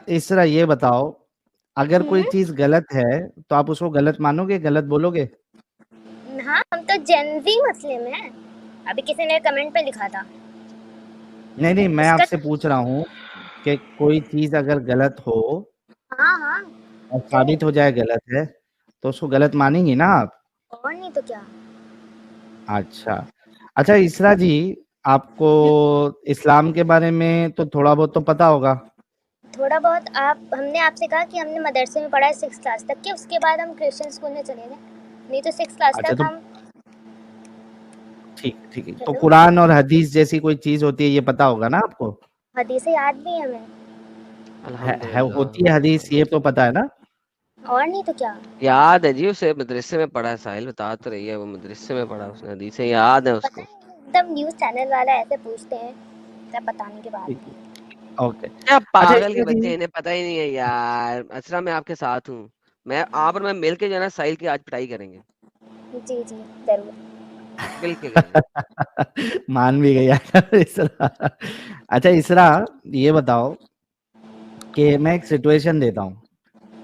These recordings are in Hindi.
इसरा ये बताओ, अगर कोई हम्म। चीज गलत है तो आप उसको गलत मानोगे, गलत बोलोगे? हाँ, हम तो जेनजी मुस्लिम हैं। अभी किसी ने कमेंट पे लिखा था नहीं नहीं, मैं उसका। आपसे पूछ रहा हूँ कि कोई चीज अगर गलत हो हाँ हाँ, और चलेगा। साबित हो जाए गलत है, तो उसको गलत मानेंगी ना आप? और नहीं तो क्या। अच्छा। अच्छा इसरा जी, आपको इस्लाम के बारे में तो थोड़ा बहुत तो पता होगा। थोड़ा बहुत। हमने आपसे कहा कि हमने मदरसे में पढ़ा है 6 क्लास तक के, उसके बाद हम क्रिश्चियन स्कूल में चले गए। नहीं तो 6 क्लास अच्छा तक तो हम। ठीक है ठीक है, तो हेलो। कुरान और हदीस जैसी कोई चीज होती है, ये पता होगा ना आपको? हदीसें याद भी है हमें। होती है अल्हम्दुलिल्लाह। हदीस, ये तो पता है ना? और नहीं तो क्या। याद है जी, उसे मदरसे में पढ़ा है। साहिल बता तो रही है, वो मदरसे में पढ़ा उसने, हदीसें याद है पता उसको। है, एकदम न्यूज़ चैनल वाला ऐसे पूछते हैं सब बताने के बाद ठीक भी। है, ओके। क्या अच्छा पागल के इसरा बच्चे, जी, इन्हें पता ही नहीं है यार। असरा मैं आपके साथ हूँ। मैं आप और मैं मिल के जो है ना साहिल की आज पिटाई करेंगे। जी जी, जरूर। मिल के करेंगे। मान भी गया इसरा। अच्छा इसरा, ये बताओ कि मैं एक सिचुएशन देता हूँ,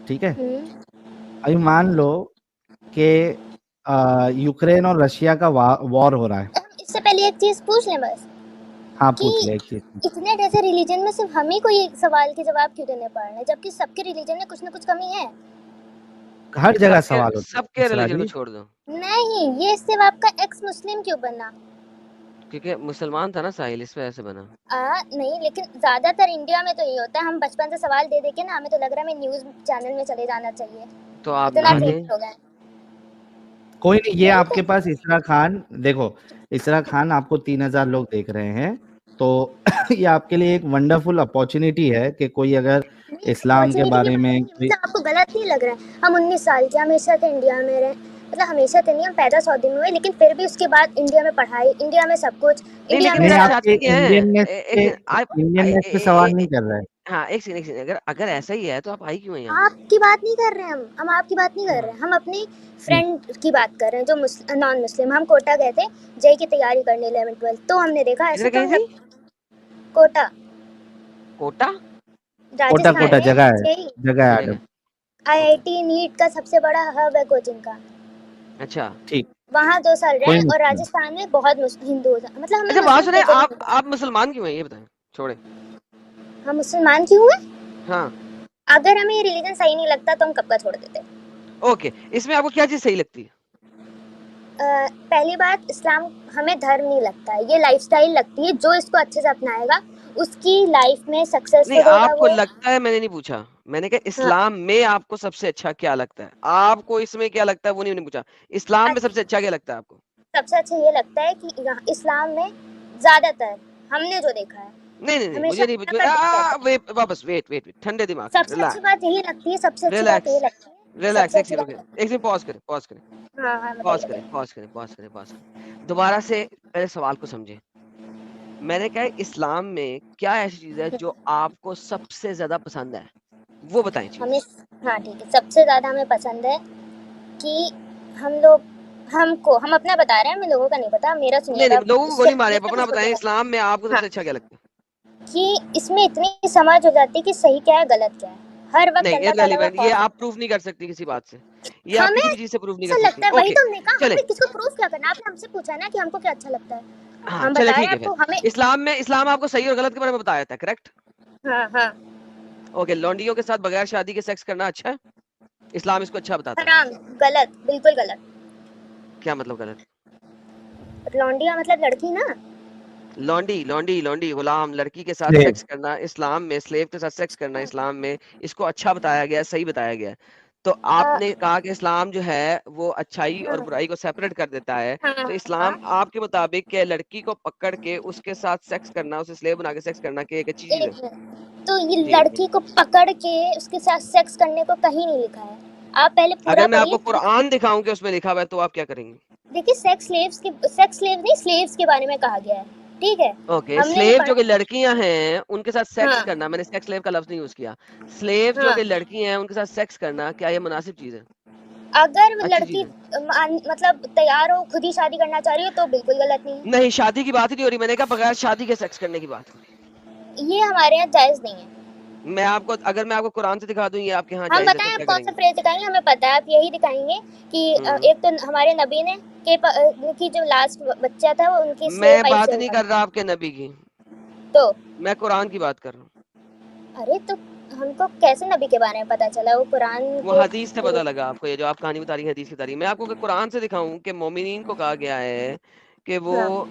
ठीक है? हम्म। अभी मान लो कि यूक्रेन और रशिया का वॉर हो रहा है। हम इससे पहले एक चीज पूछ लें बस, हाँ कि पूछ ले एक चीज। इतने जैसे रिलीजन में सिर्फ हम ही कोई एक सवाल के जवाब क्यों देने पड़ रहे हैं, जबकि सबके रिलीजन में कुछ ना कुछ कमी है। हर जगह सबके सवाल होता है सबके इसरा रिलीजन को जी। छोड़ दो। नहीं, ये सिर्फ आपका एक्स मुस्लिम क्यों बना। क्योंकि मुसलमान था ना साहिल, इस वजह से बना। नहीं, लेकिन ज्यादातर इंडिया में तो ये होता है, हम बचपन से सवाल दे दे के ना हमें तो लग रहा है हमें न्यूज चैनल में चले जाना चाहिए, तो आप इतना ना दें। ट्रेंड हो गया है। कोई नहीं, ये नहीं आपके तो। पास इसरा खान देखो, इसरा खान आपको 3,000 लोग देख रहे हैं, तो ये आपके लिए एक वंडरफुल अपॉर्चुनिटी है कि कोई अगर नहीं, इस्लाम के अपॉर्चुनिटी की बारे बात में नहीं, कोई। मतलब आपको गलत नहीं लग रहा है, हम 19 साल के हमेशा से इंडिया में रहे, मतलब हमेशा तो नहीं, हम पैदा सऊदी में हुए, लेकिन फिर भी उसके बाद इंडिया में पढ़ाई, इंडिया में सब कुछ, नहीं इंडिया लेकिन में फिर नहीं, आप सब। आपके चाहते क्या हैं? इंडियननेस एक पे, सेकंड, आप इंडियननेस पे सवाल नहीं कर रहा है। हाँ एक सेकंड, अगर अगर ऐसा ही है तो आप आई क्यों हैं यहाँ? आपकी बात नहीं कर रहे हैं, हम आपकी बात नहीं कर रहे हैं, हम अपनी हम्म, फ्रेंड की बात कर रहे हैं जो नॉन मुस्लिम। हम कोटा गए थे जेई की तैयारी करने 11-12, तो हमने देखा ऐसे किधर तो गई थी? कोटा, कोटा? कोटा राजस्थान कोटा में जगह है, जेई जगह है कोई आदम। जगह। ओके। आईआईटी नीट का सबसे बड़ा हब है कोचिंग का। अच्छा। ठीक, वहाँ 2 साल कोई रहे, और नहीं। राजस्थान में बहुत हिंदू, मतलब हमें अच्छा बात मुस्लिम सुने, कल्चर आप नहीं पता। आप मुसलमान क्यों हैं ये बताएं। छोड़े। हम मुसलमान क्यों हुए? हाँ। अगर हमें ये रिलीजन सही नहीं लगता तो हम कब का छोड़ देते। ओके, इसमें आपको क्या चीज सही लगती है? पहली बात, इस्लाम हमें धर्म नहीं लगता है, ये लाइफस्टाइल लगती है, जो इसको अच्छे से अपनाएगा उसकी लाइफ में नहीं, सक्सेसफुल होगा आपको वो। लगता है मैंने नहीं पूछा। मैंने कहा हाँ। इस्लाम में आपको सबसे अच्छा क्या लगता है, आपको इसमें क्या लगता है वो नहीं मैंने पूछा। इस्लाम में अच्छा, सबसे अच्छा क्या लगता है आपको? सबसे अच्छा ये लगता है कि यहाँ इस्लाम में ज्यादातर हमने जो देखा है, नहीं नहीं नहीं, हमेशा मुझे नहीं अल्लाह का जिक्र है। वेट, वापस वेट वेट वेट, ठंडे दिमाग से सबसे अच्छी रिलैक्स। बात यही लगती है, सबसे अच्छी बात रिलैक्स। यही लगती है, रिलैक्स, सबसे एक अच्छी सेकंड बात रुकिए, लगती एक सेकंड पॉज करें, पॉज करें, है। हाँ हाँ, पॉज बताइए करें, बताइए। पॉज करें, पॉज करें, पॉज करें। दोबारा से पहले सवाल को समझे। मैंने कहा इस्लाम में क्या ऐसी चीज है जो आपको सबसे ज्यादा पसंद है, वो बताएं हमें। चीज। हाँ ठीक है, सबसे ज़्यादा हमें पसंद है कि हम लोग, हम अपना बता रहे हैं, हमें लोगों का नहीं पता, मेरा नहीं नहीं, सुनिएगा। लोगों को गोली मारे, आप जितना अपना मुझको बताएं। पता इस्लाम में आपको है। हाँ, सबसे अच्छा क्या लगता है? कि इसमें इतनी समझ हो जाती है कि सही क्या है गलत क्या है, हर वक्त नहीं अल्लाह ताला का इररिलेवेंट, ये खौफ आप रहता प्रूफ नहीं कर सकती किसी बात से। ये है। आप हमें किसी भी चीज से प्रूफ नहीं कर अच्छा सकती। लगता है, वही ओके तो हमने कहा, चले। हमें किसको प्रूफ क्या करना, आपने हमसे पूछा है ना कि हमको क्या अच्छा लगता है, हाँ हम चले, बता रहे ठीक हैं है फिर। आपको हमें। इस्लाम आपको सही और गलत के बारे में बताया था, करेक्ट? हाँ हाँ। ओके, लौंडियों के साथ बगैर शादी के सेक्स करना अच्छा है? इस्लाम इसको अच्छा बताता है। हराम। गलत, बिल्कुल गलत। क्या मतलब गलत? लौंडिया मतलब लड़की ना। लौंडी लौंडी लौंडी गुलाम लड़की के साथ स्लेव। सेक्स करना इस्लाम में, स्लेव के साथ सेक्स करना इस्लाम में, इसको अच्छा बताया गया है, सही बताया गया है। तो आ, आपने कहा कि इस्लाम जो है वो अच्छाई और हाँ बुराई को सेपरेट कर देता है। हाँ तो हाँ। इस्लाम आपके मुताबिक क्या लड़की को पकड़ के उसके साथ सेक्स करना, उसे स्लेव बना के सेक्स करना क्या एक अच्छी चीज है? एक मिनट, तो ये जी लड़की को पकड़ के उसके साथ सेक्स करने को कहीं नहीं लिखा है, आप पहले पूरा अगर मैं पढ़िए आपको फिर। कुरान दिखाऊं कि उसमें लिखा हुआ है तो आप क्या करेंगे? देखिए, सेक्स स्लेव नहीं, स्लेव्स के बारे में कहा गया है, ठीक है। ओके, हमने ये स्लेव जो पढ़ा। कि लड़कियां हैं उनके साथ सेक्स हाँ करना, मैंने सेक्स स्लेव का लफ्ज नहीं यूज किया। स्लेव जो हाँ। कि लड़की हैं उनके साथ सेक्स करना क्या ये मुनासिब चीज है, अगर वो अच्छी लड़की चीज है? मतलब तैयार हो, खुद ही शादी करना चाह रही हो, तो बिल्कुल गलत नहीं नहीं, शादी की बात ही नहीं हो रही, मैंने कहा बगैर शादी के सेक्स करने की बात हो रही है, ये हमारे यहाँ जायज नहीं है। मैं आपको अगर मैं आपको कुरान से दिखा दूं ये आपके यहाँ हम जायज़ है बताएं तो आप क्या कौन सा करेंगे? फ्रेज दिखाएंगे, हमें पता है आप यही दिखाएंगे कि एक तो हमारे नबी ने उनकी जो लास्ट बच्चा था वो उनकी स्लेव मैं वाइफ बात से नहीं हुआ कर रहा आपके नबी की, तो मैं कुरान की बात कर रहा हूँ। अरे तो हमको कैसे नबी के बारे में पता चला? वो कुरान वो के हदीस से पता लगा आपको, ये जो आप कहानी बता रही हैं हदीस की बता रही हैं। मैं आपको अगर कुरान से दिखाऊं कि मोमिनीन को कहा गया है कि वो हाँ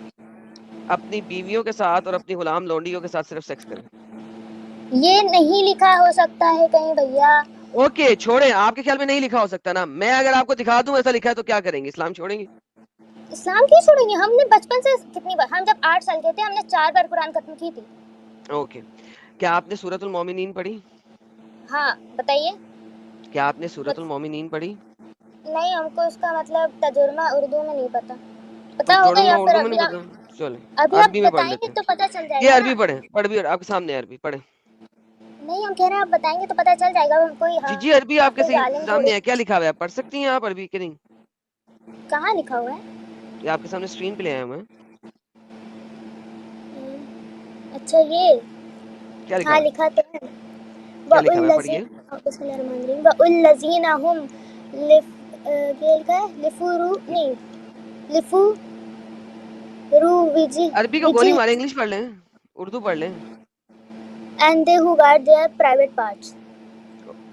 अपनी बीवियों के साथ और अपनी गुलाम लौंडियों के साथ सिर्फ सेक्स करें। ये नहीं लिखा हो सकता है कहीं भैया? ओके छोड़े, आपके ख्याल में नहीं लिखा हो सकता ना, मैं अगर आपको दिखा दूं ऐसा लिखा है तो क्या करेंगे? इस्लाम छोड़ेंगे? इस्लाम क्यों छोड़ेंगे? हमने बचपन से कितनी बार, हम जब 8 साल के थे हमने 4 बार कुरान खत्म की थी। ओके, क्या आपने सूरतुल मोमिनीन पढ़ी? हाँ बताइए। क्या आपने सूरतुल बत, मोमिनीन पढ़ी? नहीं हमको इसका मतलब तर्जुमा उर्दू में नहीं पता। तो पता होगा थोड़ा या मैं फिर उर्दू में अभी नहीं पता, चले अभी आप अरबी में पढ़ बताएंगे लेते हैं। तो पता चल ये जाएगा अरबी ना। पढ़े, पढ़ भी आपके सामने अरबी पढ़े। नहीं हम कह रहे हैं आप बताएंगे तो पता चल जाएगा। हम कोई जी जी अरबी आपके हाफिज आलिम थोड़ी। सामने है, क्या लिखा हुआ है? पढ़ सकती हैं आप अरबी के नहीं? कहाँ लिखा हुआ है? ये आपके सामने स्क्रीन पे ले आया हूं मैं। अच्छा ये क्या लिखा हाँ हुआ है? लिखा तो है। क्या लिखा हुआ है? पढ़िए। वउल्लज़ीनहुम ये लिखा है लिफुरू नहीं लिफू रूविजी अरबी को गोली मारे, इंग्लिश पढ़ लें, उर्दू पढ़ लें। And they who guard there private parts.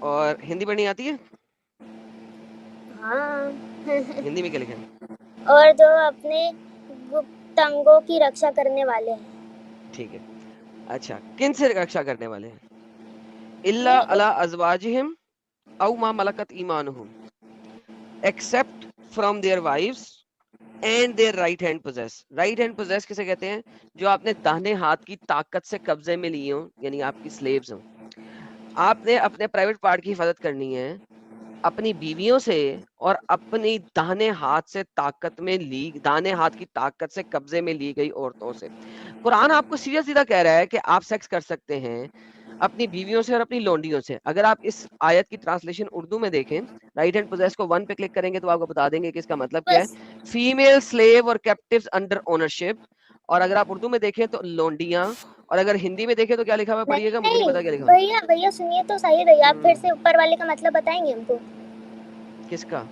और हिंदी पढ़नी आती है? हाँ हिंदी में क्या लिखा है? और जो अपने गुप्तांगों की रक्षा करने वाले हैं। ठीक है, अच्छा किन से रक्षा करने वाले हैं? इल्ला नहीं अला अज़वाजिहिम औ मा मलकत ईमानुहुम, except from their wives and their right hand possess. Right hand possess किसे कहते हैं? जो आपने दाहिने हाथ की ताकत से कब्जे में लिए हों, यानी आपकी स्लेव्स हों। आपने अपने प्राइवेट पार्ट की हिफाजत करनी है अपनी बीवियों से और अपनी दाहिने हाथ से दाहिने हाथ की ताकत से कब्जे में ली गई औरतों से। कुरान आपको सीधा सीधा कह रहा है कि आप सेक्स कर सकते हैं अपनी बीवियों से और अपनी लोंडियों से। अगर आप इस आयत की ट्रांसलेशन उर्दू में देखें, राइट हैंड पोजेस को 1 पे क्लिक करेंगे तो आपको बता देंगे कि इसका मतलब क्या है। बस फीमेल स्लेव और कैप्टिव्स अंडर ओनरशिप। और अगर आप उर्दू में देखें तो लोंडियां, और अगर हिंदी में देखें तो क्या लिखा हुआ है? नहीं पढ़िएगा, मुझे नहीं नहीं पता क्या लिखा हुआ है। भैया भैया सुनिए तो सही भैया, आप फिर से ऊपर वाले का मतलब बताएंगे हमको? किसका?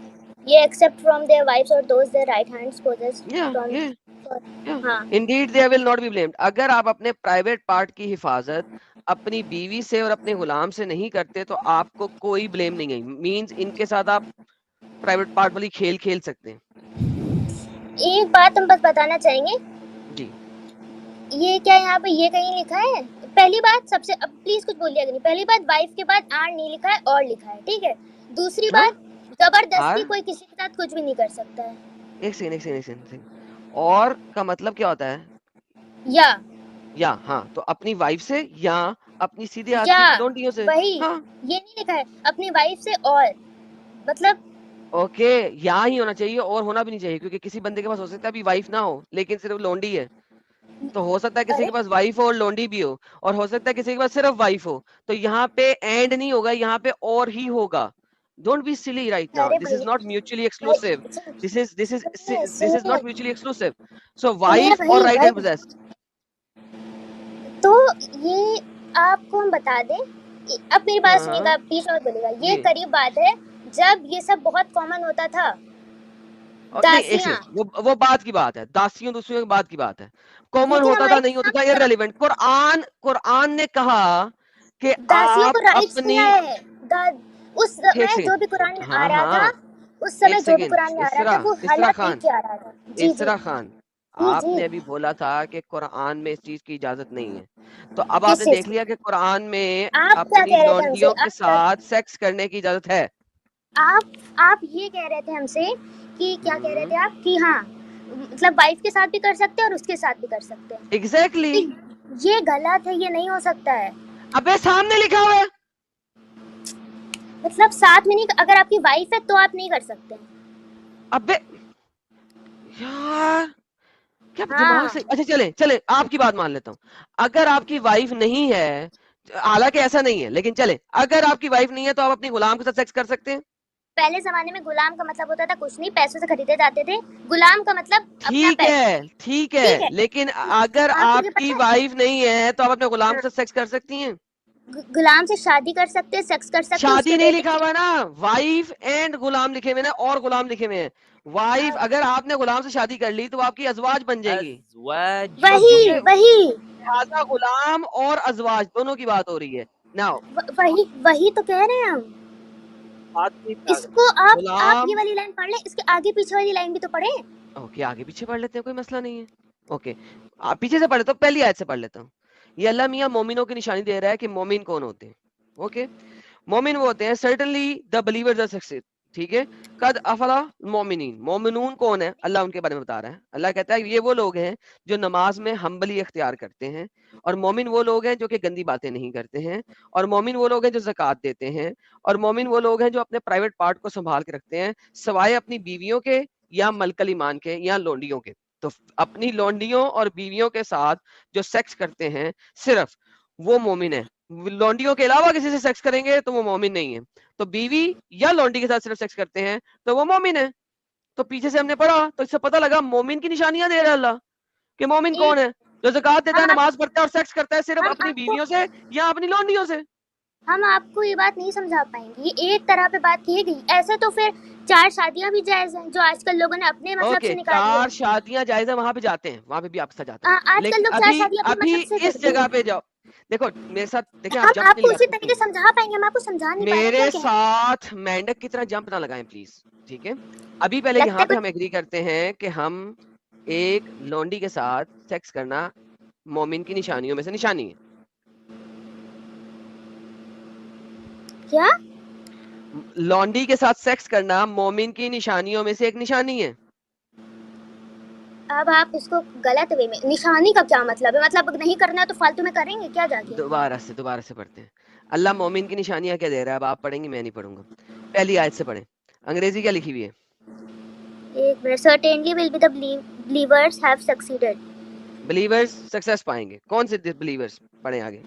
ये एक्सेप्ट फ्रॉम देयर वाइफ्स और दोस देयर राइट हैंड्स पोजेस या फ्रॉम। हाँ Indeed they will not be blamed. अगर आप अपने प्राइवेट पार्ट की हिफाजत अपनी बीवी से और अपने गुलाम से नहीं करते तो आपको कोई ब्लेम नहीं है। मींस इनके साथ आप प्राइवेट पार्ट वाली खेल खेल सकते हैं। एक बात हम बस बताना चाहेंगे, जी ये क्या यहाँ पे ये कहीं लिखा है? पहली बात सबसे, अब प्लीज कुछ बोलिएगा नहीं, पहली बात वाइफ के बाद आर नहीं लिखा है और लिखा है, ठीक है? दूसरी क्या बात जबरदस्ती आर? कोई किसी के साथ कुछ भी नहीं कर सकता है। एक सेकंड। और का मतलब क्या होता है? या हाँ, तो अपनी वाइफ से या अपनी सीधे हाथ या की लोंडियों से। वही हाँ ये नहीं लिखा है अपनी वाइफ से और, मतलब ओके, या ही होना चाहिए और होना भी नहीं चाहिए, क्योंकि किसी बंदे के पास हो सकता है अभी वाइफ ना हो लेकिन सिर्फ लोंडी है। तो हो सकता है किसी अरे के पास वाइफ हो और लोंडी भी हो, और हो सकता है किसी के पास सिर्फ वाइफ हो। तो यहाँ पे एंड नहीं होगा, यहाँ पे और ही होगा। Don't be silly right now, अरे दिस इज भैया नॉट म्यूचुअली भाई एक्सक्लूसिव। सुनिए दिस इज सुनिए नॉट म्यूचुअली एक्सक्लूसिव। सो सुनिए वाइफ और भाई राइट हैंड भाई, पोजेस। तो ये आपको हम बता दें, अब मेरी बात सुनिएगा, हाँ आप प्लीज और बोलिएगा। ये जी, करीब बात है जब ये सब बहुत कॉमन होता था। और नहीं एक दासियां, सेकंड, वो बात की बात है, दासियों दूसरियों की बात की बात है। कॉमन लेकिन होता था हमारे नहीं होता था इस्लाम में इररिलेवेंट। कुरान ने कहा कि दासियों को आप राइट्स अपनी दिया है। उस एक समय जो भी कुरान सेकंड, में आ हाँ रहा था, हाँ उस एक समय जो भी सेकंड, कुरान में आ रहा था वो इसरा हल्ला नहीं खान, किया रहा था। जी जी इसरा खान, जी जी। आपने अभी बोला था कि कुरान में इस चीज की इजाजत नहीं है। तो अब किस आपने चीज देख की? लिया कि कुरान में आप क्या अपनी कह रहे थे हमसे? लौंडियों के साथ सेक्स करने की इजाजत है। आप ये कह रहे थे हमसे कि क्या कह रहे थे आप कि हाँ मतलब वाइफ के साथ भी कर सकते हैं और उसके साथ भी कर सकते हैं। एग्जैक्टली तो ये गलत है, ये नहीं हो सकता है। अबे सामने लिखा हुआ है। मतलब साथ में नहीं, अगर आपकी वाइफ है तो आप नहीं कर सकते हैं। अबे यार क्या दिमाग हाँ से, अच्छा चले चले आपकी बात मान लेता हूँ। अगर आपकी वाइफ नहीं है, हालांकि ऐसा नहीं है लेकिन चले, अगर आपकी वाइफ नहीं है तो आप अपनी गुलाम के साथ सेक्स कर सकते हैं। पहले जमाने में गुलाम का मतलब होता था कुछ नहीं, पैसों से खरीदे जाते थे। गुलाम का मतलब अपना ठीक पैसा। है ठीक ठीक है, है, लेकिन अगर आपको ये आपकी पता है? वाइफ नहीं है तो आप अपने गुलाम हाँ, के साथ सेक्स कर सकती हैं। गुलाम से शादी कर सकते हैं, सेक्स कर सकते हैं, शादी उसके नहीं बेटे लिखा हुआ है ना, वाइफ एंड गुलाम लिखे हुए हैं और गुलाम लिखे हुए हैं। वाइफ, अगर आपने गुलाम से शादी कर ली तो वो आपकी अजवाज बन जाएगी। अज़वाज वही वही लिहाजा गुलाम और अजवाज दोनों की बात हो रही है। नाउ वही वही तो कह रहे हैं हम। इसको आप गुलाम, ये वाली लाइन पढ़ लें, इसके आगे पीछे वाली लाइन भी तो पढ़े। ओके आगे पीछे पढ़ लेते हैं, कोई मसला नहीं है। ओके आप पीछे से पढ़ लेते हो, पहली आयत से पढ़ लेता हूँ। ये अल्लाह मियाँ मोमिनों की निशानी दे रहा है कि मोमिन कौन होते हैं। ओके, मोमिन वो होते हैं, certainly the believers are success, ठीक है। कद अफला मोमिनीन, मोमिनून कौन है, अल्लाह उनके बारे में बता रहा है। अल्लाह कहता है ये वो लोग हैं जो नमाज में हम्बली इख्तियार करते हैं, और मोमिन वो लोग हैं जो कि गंदी बातें नहीं करते हैं, और मोमिन वो लोग हैं जो ज़कात देते हैं, और मोमिन वो लोग हैं जो अपने प्राइवेट पार्ट को संभाल के रखते हैं, सिवाय अपनी बीवियों के या मलकल ईमान के या लोंडियों के। तो अपनी लोंडियों और बीवियों के साथ जो सेक्स करते हैं सिर्फ वो मोमिन है। लौंडियों के अलावा किसी से सेक्स करेंगे तो वो मोमिन नहीं है। तो बीवी या लौंडी के साथ सिर्फ सेक्स करते हैं तो वो मोमिन है। तो पीछे से हमने पढ़ा तो इससे पता लगा मोमिन की निशानियां दे रहा है अल्लाह कि मोमिन कौन है, जो ज़कात देता है, नमाज पढ़ता है और सेक्स करता है सिर्फ अपनी बीवियों से या अपनी लौंडियों से। हम आपको ये बात नहीं समझा पाएंगे, ये एक तरह पे बात की गई। ऐसे तो फिर 4 शादियां भी जायज हैं जो आजकल लोगों ने अपने मतलब से निकाल दी। 4 शादियां जायज है, वहां पे जाते हैं, वहां पे भी आपके साथ जाते हैं। आजकल लेकिन लोग 4 शादियां अपने अभी मतलब से इस जगह पे जाओ, देखो मेरे साथ, देखिए आप हम जंप आपको नहीं उसी लगा तरीके समझा पाएंगे, हम आपको समझा नहीं पाएंगे। मेरे साथ मेंढक की तरह जंप ना लगाएं प्लीज, ठीक है। अभी पहले यहाँ पे हम एग्री करते हैं कि हम एक लौंडी के साथ सेक्स करना मोमिन की निशानियों में से निशानी है। क्या? लौंडी के साथ सेक्स करना मोमिन की निशानियों में से एक निशानी है। अब आप इसको गलत वे में, निशानी का क्या मतलब है? मतलब नहीं करना है तो फालतू में करेंगे क्या जाके? दोबारा से पढ़ते हैं। अल्लाह मोमिन की निशानियां क्या दे रहा है, अब आप पढ़ेंगे मैं नहीं पढ़ूंगा। पहली आयत से पढ़ें, अंग्रेजी क्या लिखी हुई है? एक minute. Certainly will be the believers have succeeded. Believers success पाएंगे, कौन से बिलीवर्स? पढ़ें आगे।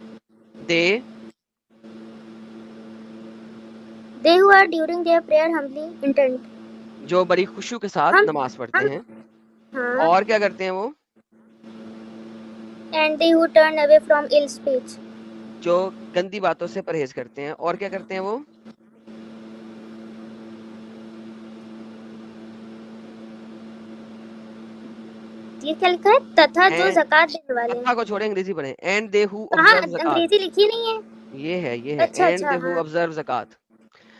They who are during their prayer humbly intent. जो बड़ी खुशू के साथ नमाज पढ़ते हैं। हाँ। और क्या करते हैं वो? And they who turn away from ill speech. जो गंदी बातों से परहेज करते हैं। और क्या करते हैं वो? ये क्या लिखा है? तथा जो ज़कात देने वाले हैं। तथा को छोड़े, अंग्रेजी पढ़ें। एंड दे हु हाँ, ऑब्जर्व ज़कात। अंग्रेजी लिखी नहीं है। ये है अच्छा, एंड दे हु ऑब्जर्व ज़कात।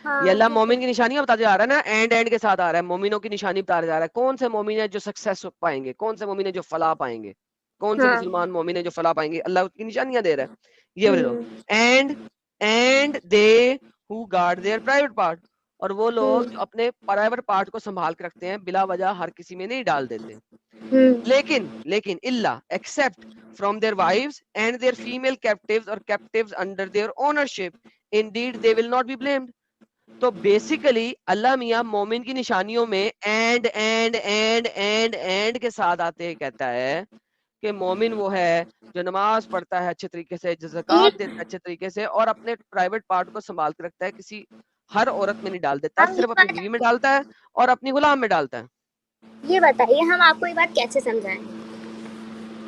हाँ, ये अल्लाह मोमिन की निशानियां बताते जा रहा है ना, एंड के साथ आ रहा है, मोमिनों की निशानी बता जा रहा है। कौन से मोमिन है जो सक्सेस पाएंगे, कौन से मोमिन है जो फलाह पाएंगे, कौन से मुसलमान मोमिन है जो फलाह पाएंगे, अल्लाह उसकी निशानियां दे रहा है। ये बोलो, and they who guard there private part, और वो लोग जो अपने प्राइवेट पार्ट को संभाल के रखते हैं, बिला वजह हर किसी में नहीं डाल देते। लेकिन इल्ला except from their wives and their female captives और captives under their ownership, indeed they will not be blamed. तो बेसिकली अल्लाह मियाँ मोमिन की निशानियों में एंड के साथ आते कहता है कि मोमिन वो है जो नमाज पढ़ता है अच्छे तरीके से, जो ज़कात देता है अच्छे तरीके से, और अपने प्राइवेट पार्ट को संभाल के रखता है, किसी हर औरत में नहीं डाल देता, सिर्फ अपनी बीवी में डालता है और अपनी गुलाम में डालता है। ये बताइए हम आपको ये बात कैसे समझाएं?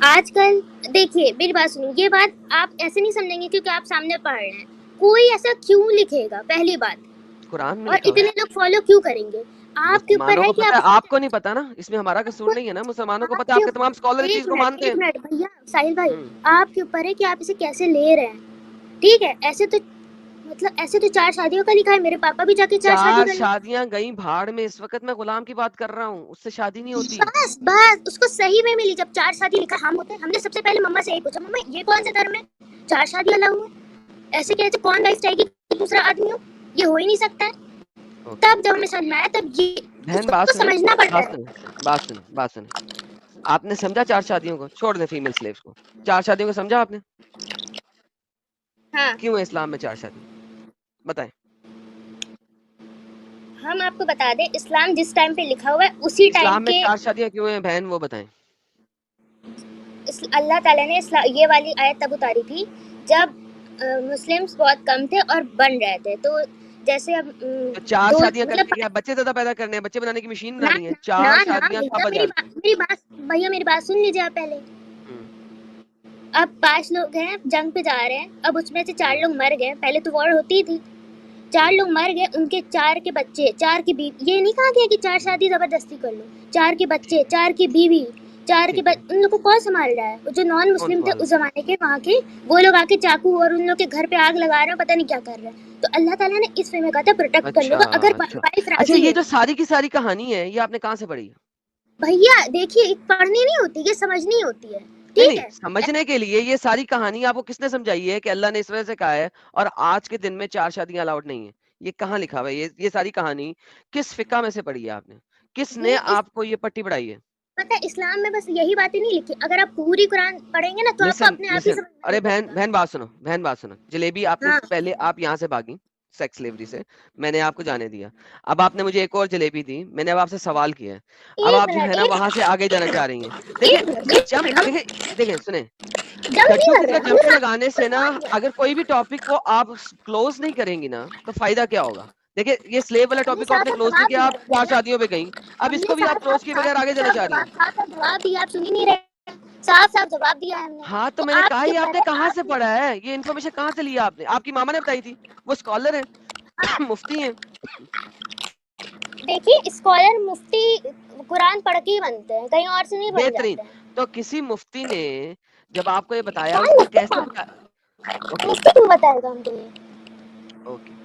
आजकल देखिए मेरी बात सुनिए, ये बात आप ऐसे नहीं समझेंगे क्योंकि आप सामने पढ़ रहे हैं। कोई ऐसा क्यों लिखेगा, पहली बात, कुरान में और इतने लोग फॉलो क्यों करेंगे? आपके ऊपर है कि आप, आपको नहीं पता ना, इसमें हमारा कसूर नहीं है ना, मुसलमानों को पता है, आपके तमाम स्कॉलर इस चीज को मानते हैं। एक मिनट भैया साहिल भाई, आपके ऊपर है कि आप इसे कैसे ले रहे हैं, ठीक है? ऐसे तो मतलब ऐसे तो 4 शादियों का लिखा है, मेरे पापा भी जाके 4 शादियां गई भाड़ में। इस वक्त मैं गुलाम की बात कर रहा हूँ, उससे शादी नहीं होती। बस उसको सही में मिली। जब 4 शादी लिखा हम होते, हमने सबसे पहले मम्मा से यही पूछा, मम्मा ये कौन सा धर्म है, 4 शादी अलाउ है? ऐसे कैसे कौन वाइफ चाहेगी दूसरा आदमी हो? ये हो ही नहीं सकता है। तब जब हमें समझ में आया, तब ये उसको समझना पड़ता है। बात सुन, आपने समझा 4 शादियों को? छोड़ दे फीमेल स्लेव्स को, 4 शादियों को समझा आपने? हाँ। क्यों है इस्लाम में 4 शादी, बताएं। हम आपको बता दें, इस्लाम जिस टाइम पे लिखा हुआ है उसी टाइम के 4 शादियां क्यों हैं बहन, वो बताएं। अल्लाह ताला ने ये वाली आयत तब उतारी थी जब मुस्लिम्स बहुत कम थे और बन रहे थे। तो जैसे अब 4 शादियां करके क्या बच्चे ज्यादा पैदा करने हैं, बच्चे बनाने की मशीन बनानी है? 4 शादियां कब मेरी बात भैया, मेरी बात सुन लीजिए आप पहले। अब 5 लोग हैं जंग पे जा रहे हैं, अब उसमें से 4 लोग मर गए, पहले तो वॉर होती थी, 4 लोग मर गए, उनके 4 के बच्चे, 4 की बीवी, ये नहीं कहा गया कि 4 शादी जबरदस्ती कर लो, 4 के बच्चे, 4 की बीवी, 4 के उन लोगों को कौन संभाल रहा है? वो जो नॉन मुस्लिम थे उस जमाने के वहाँ के, वो लोग आके चाकू और उन लोग के घर पे आग लगा रहे हैं, पता नहीं क्या कर रहे हैं। तो अल्लाह ताला ने इस वे में कहा था प्रोटेक्ट कर लो अगर वाइफ राजी है। अच्छा, ये जो सारी की सारी कहानी है, ये आपने कहाँ से पढ़ी? भैया देखिए, पढ़नी नहीं होती, ये समझनी होती है, ठीक है? समझने के लिए ये सारी कहानी आपको किसने समझाई है कि अल्लाह ने इस वजह से कहा है और आज के दिन में 4 शादियां अलाउड नहीं है? ये कहाँ लिखा हुआ है? ये सारी कहानी किस फिका में से पढ़ी है आपने? किसने आपको ये पट्टी पढ़ाई है? पता है इस्लाम में बस यही बातें नहीं लिखी, अगर आप पूरी कुरान पढ़ेंगे ना तो आपको अपने आप ही समझ में अरे बहन बात सुनो, जलेबी आपने पहले आप यहाँ से भागी सेक्स स्लेवरी से, मैंने आपको जाने दिया, अब आपने मुझे एक और जलेबी दी, मैंने अब आपसे सवाल किया है, अब आप जो है ना वहां से आगे जाना चाह रही हैं। देखिए सुने, जंप लगाने से ना अगर कोई भी टॉपिक को आप क्लोज नहीं करेंगी ना तो फायदा क्या होगा? देखिए ये स्लेव वाला टॉपिक को आपने क्लोज नहीं किया, आप 4 शादियों पे गई, अब इसको भी आप क्लोज किए बगैर आगे जाना चाह रही हैं। जवाब दिया, आप सुन ही नहीं रहे, साफ जवाब दिया है हमने। हाँ तो मैंने कहा, ये आपने कहाँ से पढ़ा है? ये इन्फॉर्मेशन कहाँ से लिया आपने? आपकी मामा ने बताई थी, वो स्कॉलर है, मुफ्ती हैं। देखिए स्कॉलर मुफ्ती कुरान पढ़ के ही बनते हैं, कहीं और से नहीं बन जाते हैं। तो किसी मुफ्ती ने जब आपको ये बताया, उसने कैसे मुफ्ती क्यों बताएगा हमको ये? ओके,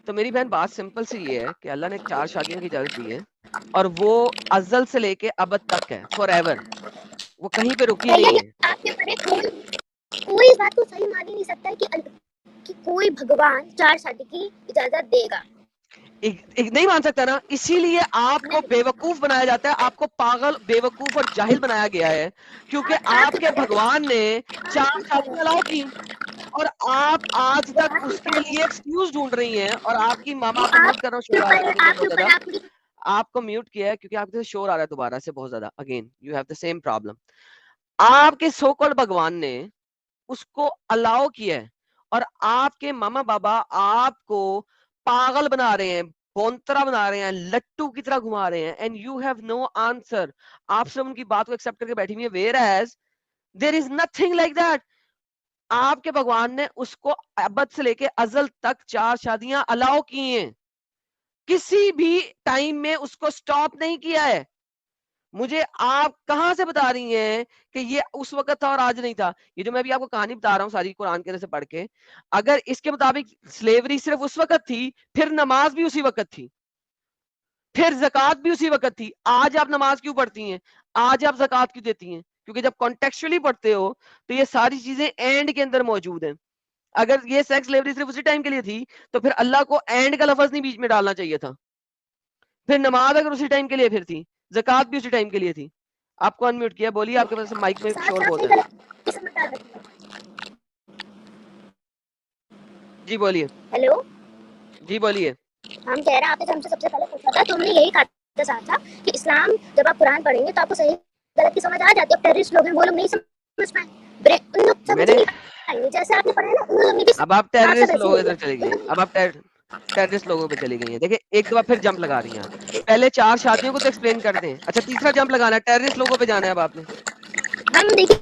तो मेरी बहन बात सिंपल सी ये है कि अल्लाह ने 4 शादियों की इजाजत दी है और वो अज़ल से लेके अबद तक है, फॉरएवर, वो कहीं पे रुकी नहीं है। आपके बड़े कोई इस बात को सही मान ही नहीं सकता है कि कोई भगवान 4 शादी की इजाजत देगा। एक नहीं मान सकता ना, इसीलिए आपको बेवकूफ बनाया जाता है, आपको पागल, बेवकूफ और जाहिल बनाया गया है, क्योंकि आपके भगवान ने 4 शादियां अलाउ की और आप आज तक उसके लिए एक्सक्यूज ढूंढ रही हैं। और आपकी मामा, आपको म्यूट कर रहा हूँ, शोर आ रहा है बहुत ज्यादा, आपको म्यूट किया है क्योंकि आपके शोर आ रहा है दोबारा से बहुत ज्यादा, again you have the same problem. आपके सो कॉल्ड भगवान ने उसको अलाउ किया है और आपके मामा बाबा आपको पागल बना रहे हैं, बोंतरा बना रहे हैं, लट्टू की तरह घुमा रहे हैं, and you have no answer. आप सब उनकी बात को एक्सेप्ट करके बैठी हुई है, whereas there is nothing like that. आपके भगवान ने उसको अबद से लेके अजल तक 4 शादियां अलाउ की हैं, किसी भी टाइम में उसको स्टॉप नहीं किया है। मुझे आप कहां से बता रही हैं कि ये उस वक्त था और आज नहीं था? ये जो मैं अभी आपको कहानी बता रहा हूँ सारी कुरान के अंदर से पढ़ के, अगर इसके मुताबिक स्लेवरी सिर्फ उस वक्त थी, फिर नमाज भी उसी वक्त थी, फिर ज़कात भी उसी वक्त थी। आज आप नमाज क्यों पढ़ती हैं? आज आप ज़कात क्यों देती हैं? क्योंकि जब कॉन्टेक्चुअली पढ़ते हो तो ये सारी चीजें एंड के अंदर मौजूद हैं। अगर ये सेक्स स्लेवरी सिर्फ उसी टाइम के लिए थी तो फिर अल्लाह को एंड का लफ्ज नहीं बीच में डालना चाहिए था। फिर नमाज अगर उसी टाइम के लिए फिर थी, ज़कात भी उसी टाइम के लिए थी। आपको अनम्यूट किया, बोलिए, आपके पास माइक में शोर बहुत है। जी बोलिए। हेलो जी बोलिए। हम कह रहे हैं, आपने हमसे सबसे पहले पूछा था, तुमने यही कहा था कि इस्लाम जब आप कुरान पढ़ेंगे तो आपको सही गलत की समझ आ जाती है। अब टेररिस्ट लोग हैं, वो लोग नहीं समझ पाए, उन लोग समझ नहीं पाएंगे, जैसे आपने पढ़ा ना उन लोग भी। अब आप टेररिस्ट लोगों इधर चले गए, अब आप टेररिस्ट लोगों पे चली गई हैं। देखिए एक दफा फिर जंप लगा रही हैं, पहले 4 शादियों को तो एक्सप्लेन कर दें। अच्छा, तीसरा जंप लगाना है, टेररिस्ट लोगों पे जाना है अब आपने। हम देखिए,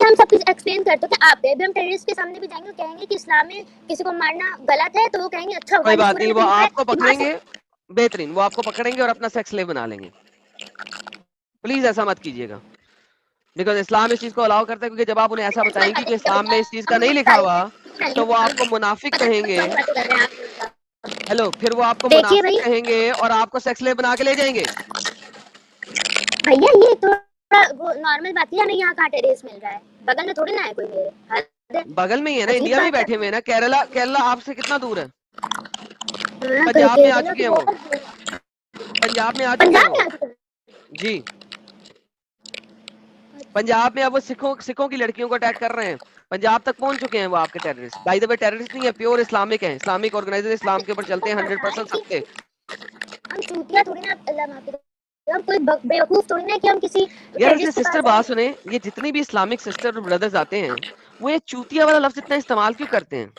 हम सब कुछ एक्सप्लेन करते हैं, आप भी हम टेररिस्ट के सामने भी जाएंगे, कहेंगे कि इस्लाम में किसी को मारना गलत है, तो वो कहेंगे अच्छा कोई बात नहीं, वो आपको पकड़ेंगे, बेहतरीन, वो आपको पकड़ेंगे और अपना सेक्स स्लेव बना लेंगे। प्लीज ऐसा मत कीजिएगा, बिकॉज इस्लाम इस चीज को अलाउ करता है, क्योंकि जब आप उन्हें ऐसा बताएंगे कि इस्लाम में इस चीज का नहीं लिखा हुआ तो वो आपको मुनाफिक कहेंगे। हेलो, फिर वो आपको मुनाफिक कहेंगे और आपको सेक्स स्लेव बना के ले जाएंगे। भैया ये तो वो नॉर्मल बात है, हमें यहाँ कहाँ टेररिस्ट मिल रहा है, बगल में थोड़ी ना है कोई मेरे। बगल में ही है ना, इंडिया में बैठे हुए हैं ना। केरला आपसे कितना दूर है? पंजाब में आ चुके हैं वो, पंजाब में आ चुके हैं वो जी। पंजाब में अब वो सिखों की लड़कियों को अटैक कर रहे हैं, पंजाब तक पहुंच चुके हैं वो आपके terrorist. By the way terrorist नहीं है, प्योर इस्लामिक है, इस्लामिक ऑर्गेनाइजेशन, इस्लाम के ऊपर चलते हैं 100% सबसे। हम चूतिया थोड़ी ना, अल्लाह माफ करे, हम कोई बेवकूफ थोड़ी ना कि हम किसी यार सिस्टर बात सुने, ये जितनी भी इस्लामिक सिस्टर और ब्रदर्स आते हैं वो ये चूतिया वाला लफ्ज इतना इस्तेमाल क्यों करते हैं?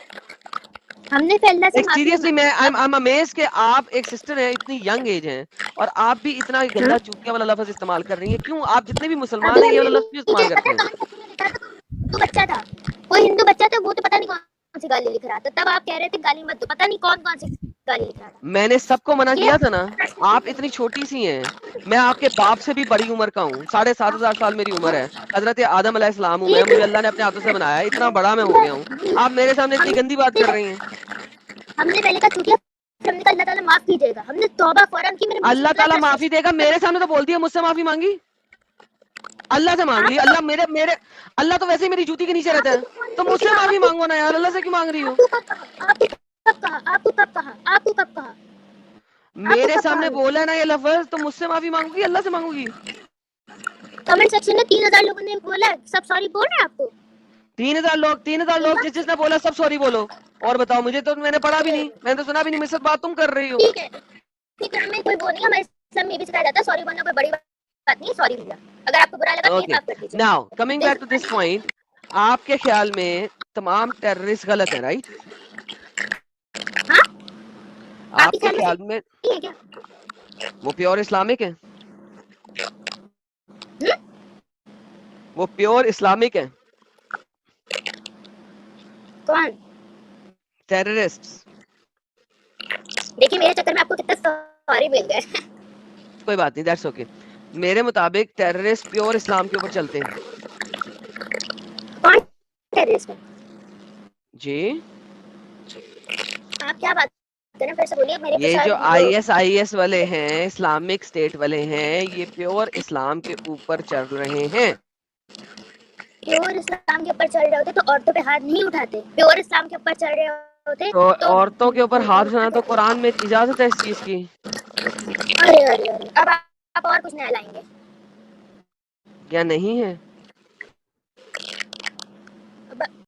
हमने पहले से सीरियसली मैं आई एम अमेज्ड कि आप एक सिस्टर है, इतनी यंग एज है और आप भी इतना गंदा चूतिया वाला लफ्ज इस्तेमाल कर रही हैं। क्यों? आप जितने भी मुसलमान हैं ये वाला लफ्ज क्यों इस्तेमाल करते हैं? हिंदू बच्चा था, कोई हिंदू बच्चा था, वो तो पता नहीं कौन सी गाली लिख रहा था, तब आप कह रहे थे गाली मत दो, पता नहीं कौन कौन सी गाली लिख रहा था। मैंने सबको मना ये किया था ना, आप इतनी छोटी सी हैं, मैं आपके बाप से भी बड़ी उम्र का हूँ, 7,500 साल मेरी उम्र है, हजरत आदम अलैहिस्सलाम हूँ मैं, मुझे अल्लाह ने अपने हाथों से बनाया, इतना बड़ा मैं हो गया हूँ, आप मेरे सामने इतनी गंदी बात कर रही हैं। हमने पहले कहा चूतिया, हमने कहा अल्लाह ताला माफ कीजिएगा, हमने तौबा फौरन की, मेरे मुंह से अल्लाह निकला ताला था माफी देगा, मेरे सामने तो बोल दिया, मुझसे माफी मांगी, अल्लाह से मांग ली, अल्लाह मेरे अल्लाह तो वैसे ही मेरी जूती के नीचे रहता है, तो मुझसे माफी मांगो ना यार, अल्लाह से क्यों मांग रही हो? आपको कब कहा? मेरे सामने बोला है ना ये लफ्ज, तो मुझसे माफी मांगोगी, अल्लाह से मांगोगी? कमेंट सेक्शन में 3000 लोगों ने बोला, सब सॉरी बोल रहे हैं आपको। 3,000 लोग जिसने बोला सब सॉरी बोलो, और बताओ, मुझे तो मैंने पढ़ा भी नहीं, मैंने तो सुना भी नहीं, मेरे साथ बात तुम कर रही हो। ठीक है, हमें कोई वो नहीं, हमारे इस्लाम में भी सिखाया जाता है सॉरी बोलना कोई बड़ी बात नहीं है, सॉरी भैया, अगर आपको बुरा लगा प्लीज माफ कर दीजिए। Now coming back to this point, आपके ख्याल में तमाम टेररिस्ट गलत है, राइट? हाँ, आपके ख्याल में है क्या? वो प्योर इस्लामिक है? वो प्योर इस्लामिक है? कौन? टेररिस्ट? देखिए मेरे चक्कर में आपको कितने सॉरी मिल गए। कोई बात नहीं, दैट्स ओके। मेरे मुताबिक टेररिस्ट प्योर इस्लाम के ऊपर चलते हैं। कौन टेररिस्ट है? जी, आप क्या बात कर रहे हैं, फिर से बोलिए, मेरे ये पे जो शायद IS वाले हैं, इस्लामिक स्टेट वाले हैं, ये प्योर इस्लाम के ऊपर चल रहे हैं। प्योर इस्लाम के ऊपर चल रहे होते तो औरतों पे हाथ नहीं उठाते, प्योर इस्लाम के ऊपर चल रहे होते तो औरतों के ऊपर हाथ उठाना तो कुरान में इजाजत है इस चीज की। अरे अब आप और कुछ नया लाएंगे क्या नहीं है?